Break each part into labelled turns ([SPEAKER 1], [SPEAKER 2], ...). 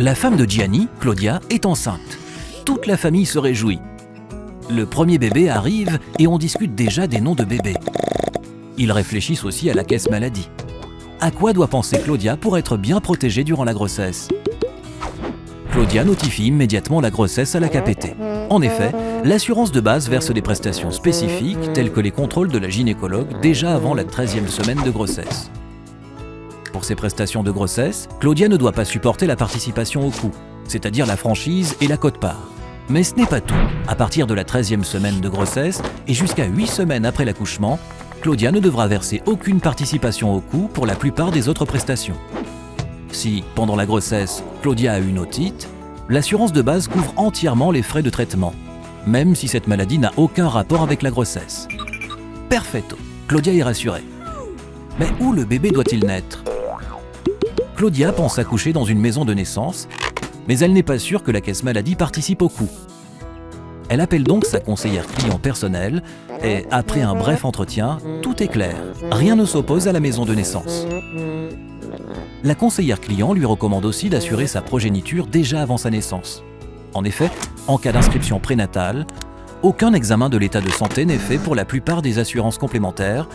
[SPEAKER 1] La femme de Gianni, Claudia, est enceinte. Toute la famille se réjouit. Le premier bébé arrive et on discute déjà des noms de bébés. Ils réfléchissent aussi à la caisse maladie. À quoi doit penser Claudia pour être bien protégée durant la grossesse? Claudia notifie immédiatement la grossesse à la KPT. En effet, l'assurance de base verse des prestations spécifiques telles que les contrôles de la gynécologue déjà avant la 13e semaine de grossesse. Pour ces prestations de grossesse, Claudia ne doit pas supporter la participation au coût, c'est-à-dire la franchise et la quote-part. Mais ce n'est pas tout. À partir de la 13e semaine de grossesse et jusqu'à 8 semaines après l'accouchement, Claudia ne devra verser aucune participation au coût pour la plupart des autres prestations. Si, pendant la grossesse, Claudia a une otite, l'assurance de base couvre entièrement les frais de traitement, même si cette maladie n'a aucun rapport avec la grossesse. Perfetto, Claudia est rassurée. Mais où le bébé doit-il naître? Claudia pense accoucher dans une maison de naissance, mais elle n'est pas sûre que la caisse maladie participe au coût. Elle appelle donc sa conseillère client personnelle et, après un bref entretien, tout est clair. Rien ne s'oppose à la maison de naissance. La conseillère client lui recommande aussi d'assurer sa progéniture déjà avant sa naissance. En effet, en cas d'inscription prénatale, aucun examen de l'état de santé n'est fait pour la plupart des assurances complémentaires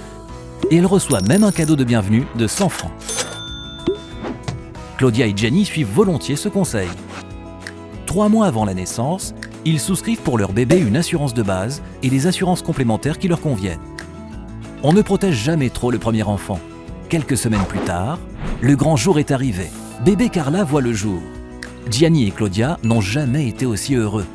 [SPEAKER 1] et elle reçoit même un cadeau de bienvenue de 100 francs. Claudia et Gianni suivent volontiers ce conseil. 3 mois avant la naissance, ils souscrivent pour leur bébé une assurance de base et des assurances complémentaires qui leur conviennent. On ne protège jamais trop le premier enfant. Quelques semaines plus tard, le grand jour est arrivé. Bébé Carla voit le jour. Gianni et Claudia n'ont jamais été aussi heureux.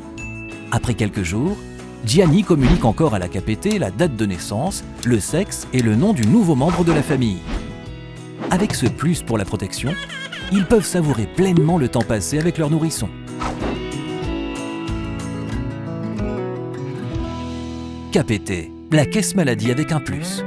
[SPEAKER 1] Après quelques jours, Gianni communique encore à la KPT la date de naissance, le sexe et le nom du nouveau membre de la famille. Avec ce plus pour la protection, ils peuvent savourer pleinement le temps passé avec leur nourrisson. KPT, la caisse maladie avec un plus.